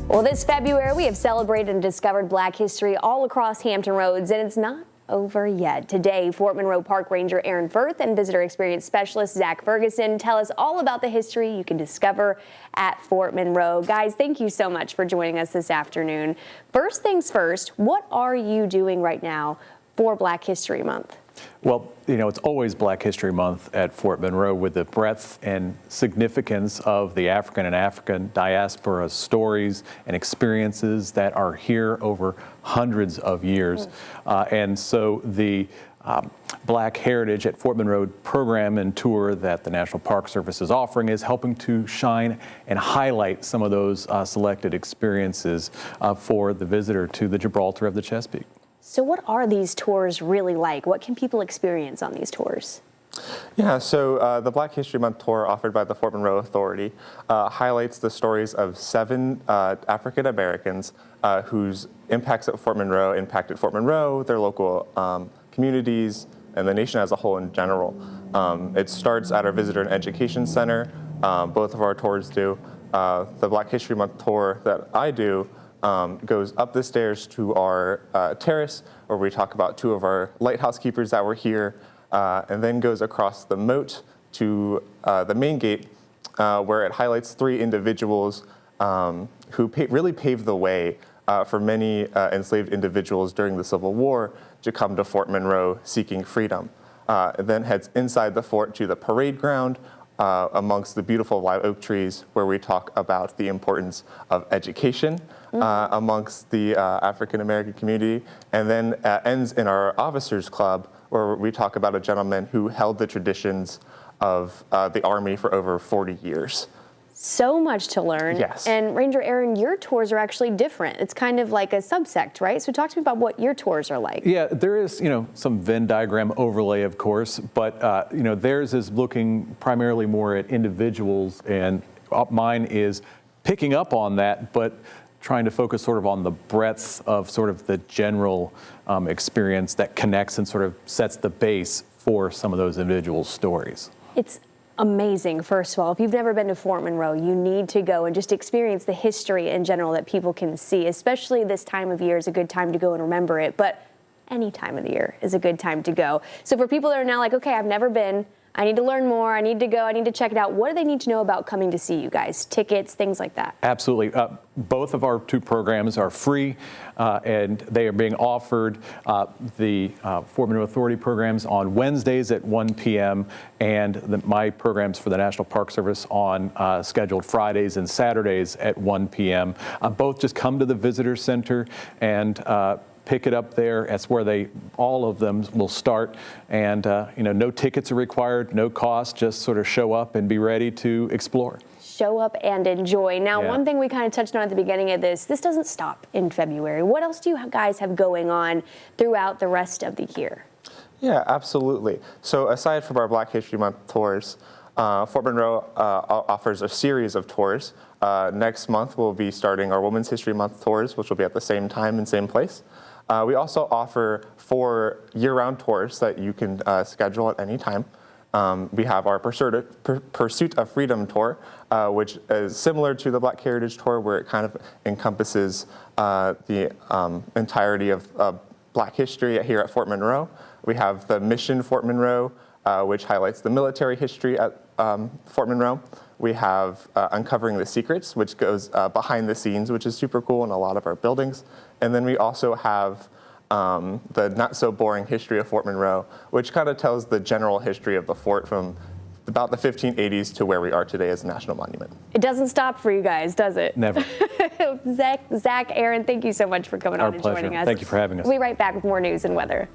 Well, this February, we have celebrated and discovered Black history all across Hampton Roads, and it's not over yet. Today, Fort Monroe Park Ranger Aaron Firth and Visitor Experience Specialist Zach Ferguson tell us all about the history you can discover at Fort Monroe. Guys, thank you so much for joining us this afternoon. First things first, what are you doing right now for Black History Month? Well, you know, it's always Black History Month at Fort Monroe with the breadth and significance of the African and African diaspora stories and experiences that are here over hundreds of years. And so the Black Heritage at Fort Monroe program and tour that the National Park Service is offering is helping to shine and highlight some of those selected experiences for the visitor to the Gibraltar of the Chesapeake. So what are these tours really like? What can people experience on these tours? Yeah, so the Black History Month tour offered by the Fort Monroe Authority highlights the stories of 7 African Americans whose impacts at Fort Monroe impacted Fort Monroe, their local communities, and the nation as a whole in general. It starts at our Visitor and Education Center. Both of our tours do. The Black History Month tour that I do goes up the stairs to our terrace, where we talk about 2 of our lighthouse keepers that were here, and then goes across the moat to the main gate, where it highlights 3 individuals who really paved the way for many enslaved individuals during the Civil War to come to Fort Monroe seeking freedom. It then heads inside the fort to the parade ground, amongst the beautiful live oak trees, where we talk about the importance of education amongst the African American community, and then ends in our Officers Club, where we talk about a gentleman who held the traditions of the Army for over 40 years. So much to learn. Yes. And Ranger Aaron, your tours are actually different. It's kind of like a subsect, right? So talk to me about what your tours are like. Yeah, there is, you know, some Venn diagram overlay, of course, but, you know, theirs is looking primarily more at individuals, and mine is picking up on that, but trying to focus sort of on the breadth of sort of the general experience that connects and sort of sets the base for some of those individual stories. It's amazing, first of all. If you've never been to Fort Monroe, you need to go and just experience the history in general that people can see, especially this time of year is a good time to go and remember it, but any time of the year is a good time to go. So for people that are now like, okay, I've never been, I need to learn more, I need to go, I need to check it out, what do they need to know about coming to see you guys? Tickets, things like that? Absolutely. Both of our 2 programs are free, and they are being offered, the Fort Monroe Authority programs on Wednesdays at 1 p.m. and my programs for the National Park Service on scheduled Fridays and Saturdays at 1 p.m. Both just come to the Visitor Center and pick it up there. That's where all of them will start, and you know, no tickets are required, no cost, just sort of show up and be ready to explore. Show up and enjoy. Now, Yeah. one thing we kind of touched on at the beginning of this doesn't stop in February. What else do you guys have going on throughout the rest of the year? Yeah, absolutely. So aside from our Black History Month tours, Fort Monroe offers a series of tours. Next month, we'll be starting our Women's History Month tours, which will be at the same time and same place. We also offer 4 year-round tours that you can schedule at any time. We have our Pursuit of Freedom tour, which is similar to the Black Heritage tour, where it kind of encompasses the entirety of Black history here at Fort Monroe. We have the Mission Fort Monroe, which highlights the military history at Fort Monroe. We have Uncovering the Secrets, which goes behind the scenes, which is super cool in a lot of our buildings. And then we also have the Not So Boring History of Fort Monroe, which kind of tells the general history of the fort from about the 1580s to where we are today as a national monument. It doesn't stop for you guys, does it? Never. Zach, Aaron, thank you so much for coming on and joining us. Thank you for having us. We'll be right back with more news and weather.